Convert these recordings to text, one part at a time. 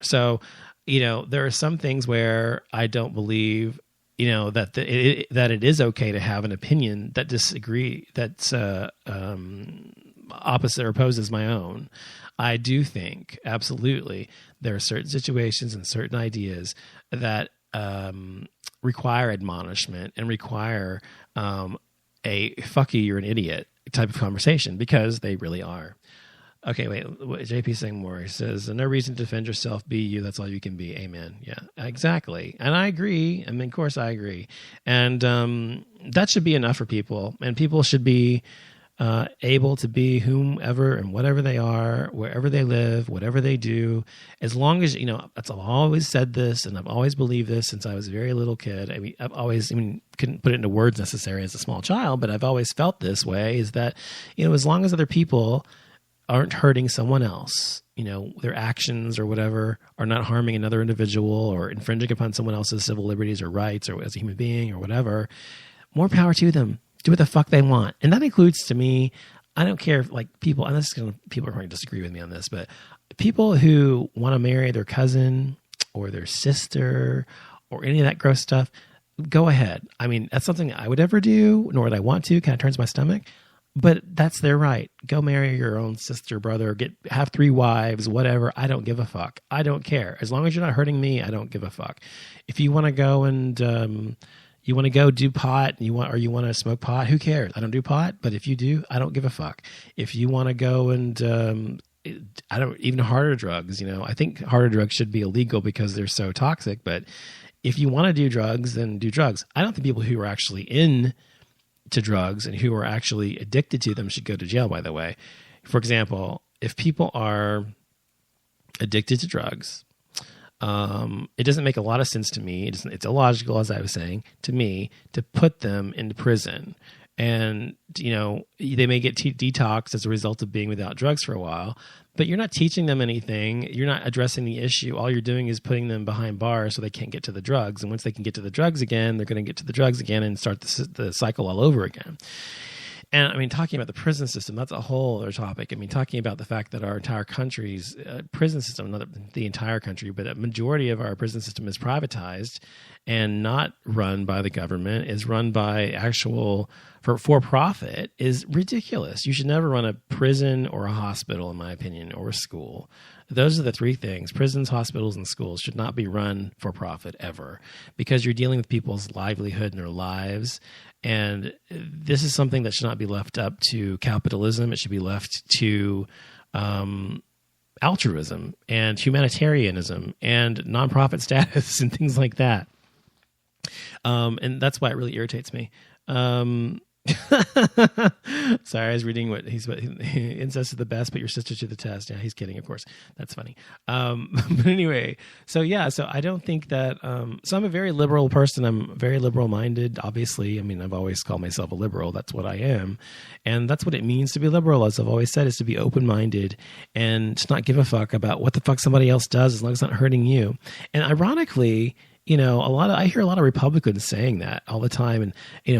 So, there are some things where I don't believe, that that it is okay to have an opinion that that's opposite or opposes my own. I do think absolutely there are certain situations and certain ideas that require admonishment and require a "fuck you, you're an idiot" type of conversation, because they really are. Okay, wait. JP's saying more. He says, "No reason to defend yourself. Be you. That's all you can be." Amen. Yeah, exactly. And I agree. I mean, of course, I agree. And that should be enough for people. And people should be able to be whomever and whatever they are, wherever they live, whatever they do, as long as, I've always said this, and I've always believed this since I was a very little kid. I mean, couldn't put it into words necessarily as a small child, but I've always felt this way, is that, as long as other people aren't hurting someone else, their actions or whatever are not harming another individual or infringing upon someone else's civil liberties or rights, or as a human being or whatever, more power to them. Do what the fuck they want. And that includes, to me, I don't care if people, and people are going to disagree with me on this, but people who want to marry their cousin or their sister or any of that gross stuff, go ahead. I mean, that's something I would ever do, nor would I want to. Kind of turns my stomach. But that's their right. Go marry your own sister, brother, have 3 wives, whatever. I don't give a fuck. I don't care. As long as you're not hurting me, I don't give a fuck. If you want to go and you want to go do pot, and you want to smoke pot, who cares? I don't do pot, but if you do, I don't give a fuck. If you want to go and even harder drugs, I think harder drugs should be illegal because they're so toxic. But if you want to do drugs, then do drugs. I don't think people who are actually into drugs and who are actually addicted to them should go to jail, by the way. For example, if people are addicted to drugs, it doesn't make a lot of sense to me. It's illogical, as I was saying, to me, to put them into prison. And, they may get detoxed as a result of being without drugs for a while, but you're not teaching them anything. You're not addressing the issue. All you're doing is putting them behind bars so they can't get to the drugs. And once they can get to the drugs again, they're going to get to the drugs again and start the cycle all over again. And I mean, talking about the prison system, that's a whole other topic. I mean, talking about the fact that our entire country's prison system, not the entire country, but a majority of our prison system is privatized and not run by the government, is run by actual for profit, is ridiculous. You should never run a prison or a hospital, in my opinion, or a school. Those are the 3 things. Prisons, hospitals, and schools should not be run for profit ever, because you're dealing with people's livelihood and their lives. And this is something that should not be left up to capitalism. It should be left to altruism and humanitarianism and nonprofit status and things like that. And that's why it really irritates me. Sorry, I was reading what incest is the best, but your sister to the test. Yeah, he's kidding, of course. That's funny. But anyway, so I don't think that, so I'm a very liberal person. I'm very liberal minded, obviously. I mean, I've always called myself a liberal. That's what I am. And that's what it means to be liberal, as I've always said, is to be open minded and to not give a fuck about what the fuck somebody else does, as long as it's not hurting you. And ironically, I hear a lot of Republicans saying that all the time. And,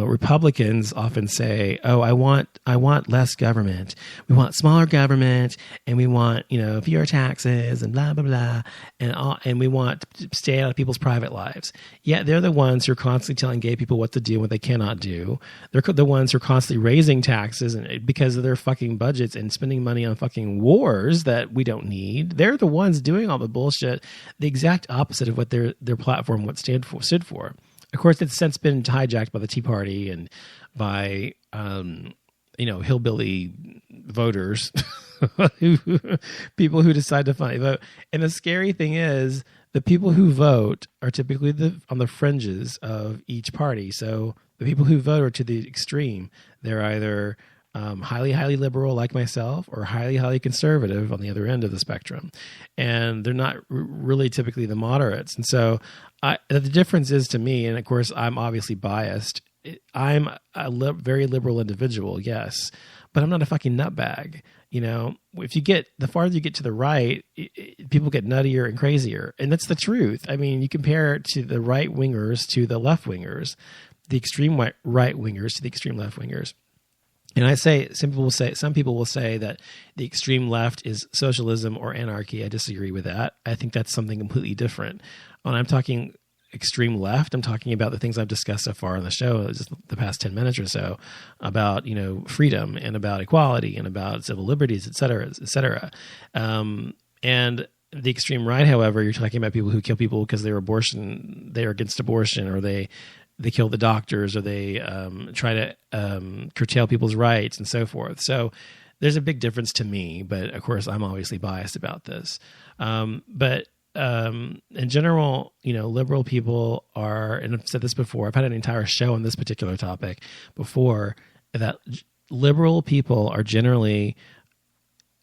Republicans often say, "Oh, I want less government. We want smaller government, and we want, fewer taxes and blah, blah, blah. And we want to stay out of people's private lives." Yeah, they're the ones who are constantly telling gay people what to do and what they cannot do. They're the ones who are constantly raising taxes because of their fucking budgets and spending money on fucking wars that we don't need. They're the ones doing all the bullshit, the exact opposite of what their platform stood for. Of course, it's since been hijacked by the Tea Party and by hillbilly voters, people who decide to finally vote. And the scary thing is, the people who vote are typically on the fringes of each party. So the people who vote are to the extreme. They're either highly, highly liberal like myself, or highly, highly conservative on the other end of the spectrum. And they're not really typically the moderates. And so the difference is, to me, and of course I'm obviously biased, I'm a very liberal individual, yes, but I'm not a fucking nutbag. If you get, the farther you get to the right, people get nuttier and crazier. And that's the truth. I mean, you compare it to the right wingers to the left wingers, the extreme right wingers to the extreme left wingers. And I say, some people will say that the extreme left is socialism or anarchy. I disagree with that. I think that's something completely different. When I'm talking extreme left, I'm talking about the things I've discussed so far on the show, just the past 10 minutes or so, about, freedom and about equality and about civil liberties, et cetera, et cetera. And the extreme right, however, you're talking about people who kill people because they're against abortion, or they kill the doctors, or they try to curtail people's rights and so forth. So there's a big difference to me, but of course I'm obviously biased about this. But in general, liberal people are, and I've said this before, I've had an entire show on this particular topic before, that liberal people are generally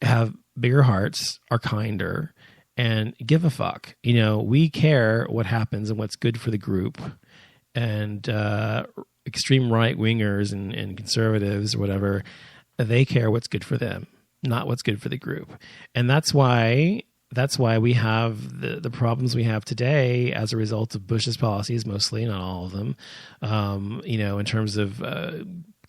have bigger hearts, are kinder, and give a fuck. We care what happens and what's good for the group. And extreme right wingers and conservatives or whatever, they care what's good for them, not what's good for the group. And that's why we have the problems we have today as a result of Bush's policies, mostly, not all of them. In terms of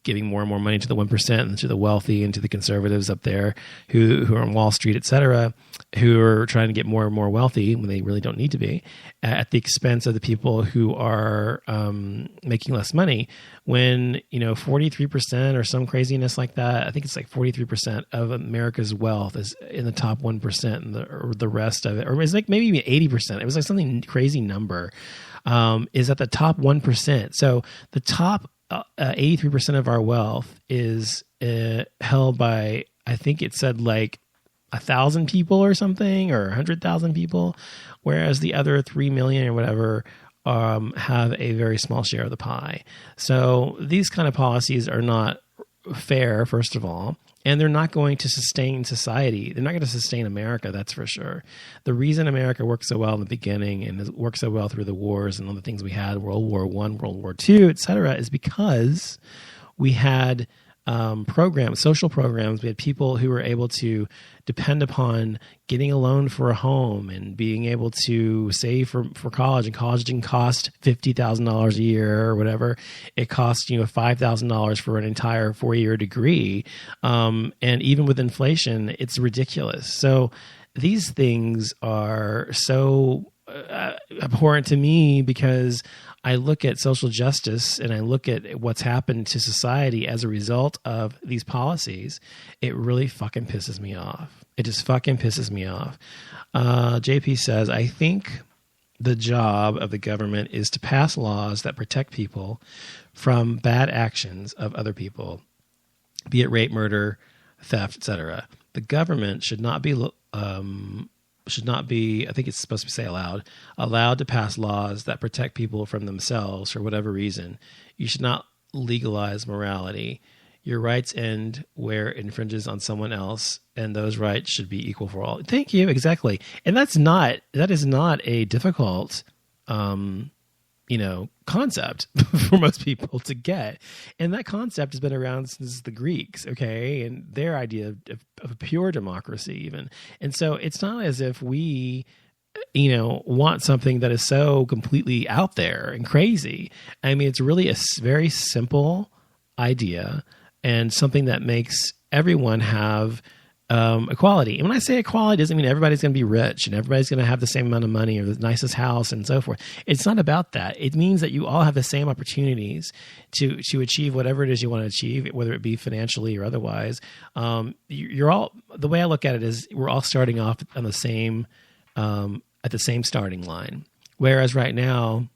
giving more and more money to the 1% and to the wealthy and to the conservatives up there who are on Wall Street, et cetera, who are trying to get more and more wealthy when they really don't need to be, at the expense of the people who are making less money. When 43% or some craziness like that, I think it's like 43% of America's wealth is in the top 1%, and the rest of it, or it's like maybe even 80%. It was like something crazy number, is at the top 1%. So the top 83% of our wealth is held by, I think it said like 1,000 people or something, or 100,000 people, whereas the other 3 million or whatever have a very small share of the pie. So these kind of policies are not fair, first of all, and they're not going to sustain society. They're not going to sustain America, that's for sure. The reason America worked so well in the beginning and worked so well through the wars and all the things we had, World War I, World War II, et cetera, is because we had social programs. We had people who were able to depend upon getting a loan for a home and being able to save for college. And college didn't cost $50,000 a year or whatever. It cost $5,000 for an entire 4-year degree. And even with inflation, it's ridiculous. So these things are so abhorrent to me, because I look at social justice and I look at what's happened to society as a result of these policies. It really fucking pisses me off. It just fucking pisses me off. JP says, I think the job of the government is to pass laws that protect people from bad actions of other people, be it rape, murder, theft, etc. The government should not be, I think it's supposed to say allowed to pass laws that protect people from themselves for whatever reason. You should not legalize morality. Your rights end where it infringes on someone else, and those rights should be equal for all. Thank you. Exactly. And that is not a difficult, concept for most people to get. And that concept has been around since the Greeks, okay, and their idea of pure democracy even. And so it's not as if we, want something that is so completely out there and crazy. I mean, it's really a very simple idea and something that makes everyone have equality. And when I say equality, it doesn't mean everybody's going to be rich and everybody's going to have the same amount of money or the nicest house and so forth. It's not about that. It means that you all have the same opportunities to achieve whatever it is you want to achieve, whether it be financially or otherwise. You're all, the way I look at it is we're all starting off on the same, at the same starting line. Whereas right now,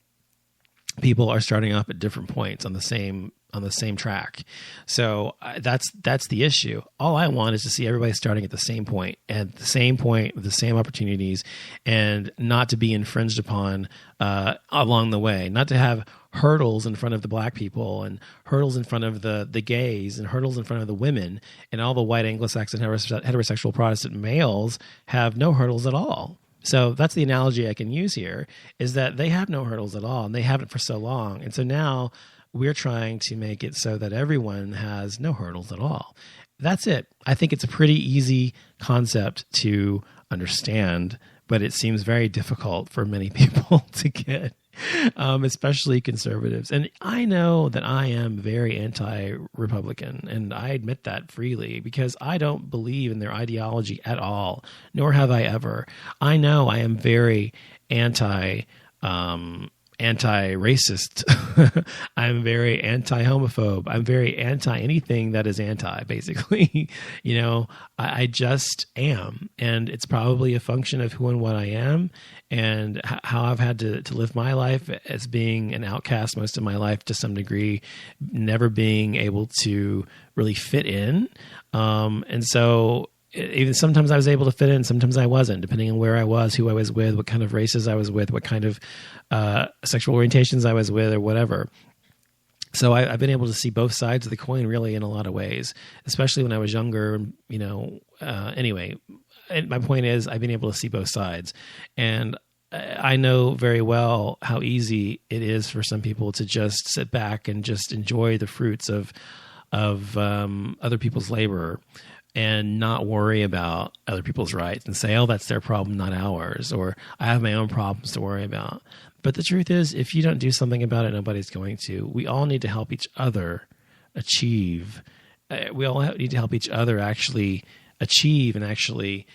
people are starting off at different points on the same track. So that's the issue. All I want is to see everybody starting at the same point with the same opportunities, and not to be infringed upon along the way, not to have hurdles in front of the black people and hurdles in front of the gays and hurdles in front of the women, and all the white Anglo-Saxon heterosexual Protestant males have no hurdles at all. So that's the analogy I can use here, is that they have no hurdles at all, and they haven't for so long. And so now we're trying to make it so that everyone has no hurdles at all. That's it. I think it's a pretty easy concept to understand, but it seems very difficult for many people to get. especially conservatives. And I know that I am very anti-Republican, and I admit that freely because I don't believe in their ideology at all, nor have I ever. I know I am very anti-racist. I'm very anti-homophobe. I'm very anti anything that is anti, basically. I just am. And it's probably a function of who and what I am and how I've had to live my life as being an outcast most of my life to some degree, never being able to really fit in. And so even sometimes I was able to fit in, sometimes I wasn't, depending on where I was, who I was with, what kind of races I was with, what kind of sexual orientations I was with, or whatever. So I've been able to see both sides of the coin, really, in a lot of ways, especially when I was younger. Anyway, and my point is, I've been able to see both sides, and I know very well how easy it is for some people to just sit back and just enjoy the fruits of other people's labor, and not worry about other people's rights and say, oh, that's their problem, not ours, or I have my own problems to worry about. But the truth is, if you don't do something about it, nobody's going to. We all need to help each other achieve. We all need to help each other actually achieve and actually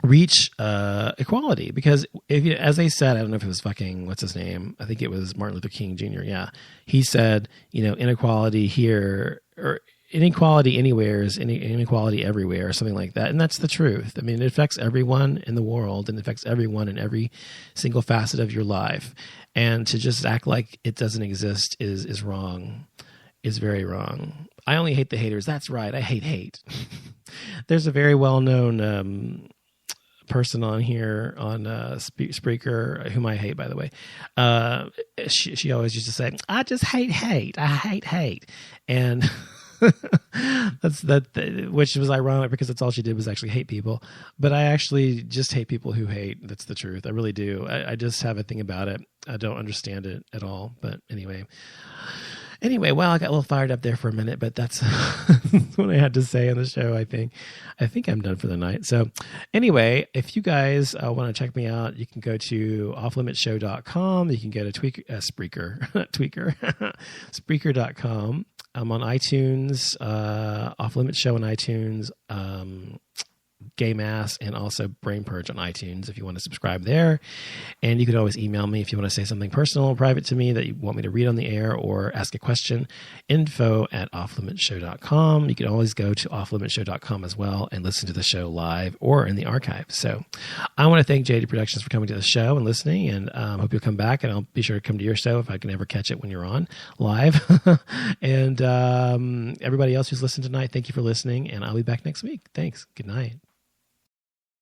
reach equality. Because as they said, I don't know if it was what's his name? I think it was Martin Luther King Jr. Yeah. He said, inequality here, or inequality anywhere is inequality everywhere, or something like that. And that's the truth. I mean, it affects everyone in the world, and it affects everyone in every single facet of your life. And to just act like it doesn't exist is wrong, is very wrong. I only hate the haters. That's right. I hate. There's a very well-known person on here on Spreaker, whom I hate, by the way. She always used to say, I just hate. I hate. And which was ironic because that's all she did was actually hate people. But I actually just hate people who hate. That's the truth. I really do. I just have a thing about it. I don't understand it at all. But anyway, well, I got a little fired up there for a minute, but that's what I had to say on the show. I think I'm done for the night. So anyway, if you guys want to check me out, you can go to offlimitshow.com. You can go to Spreaker.com. I'm on iTunes, Off Limits Show on iTunes, Gay Mass, and also Brain Purge on iTunes if you want to subscribe there. And you can always email me if you want to say something personal or private to me that you want me to read on the air or ask a question, info@offlimitshow.com. You can always go to offlimitshow.com as well and listen to the show live or in the archives. So I want to thank JD Productions for coming to the show and listening, and hope you'll come back, and I'll be sure to come to your show if I can ever catch it when you're on live. And everybody else who's listened tonight, thank you for listening, and I'll be back next week. Thanks. Good night.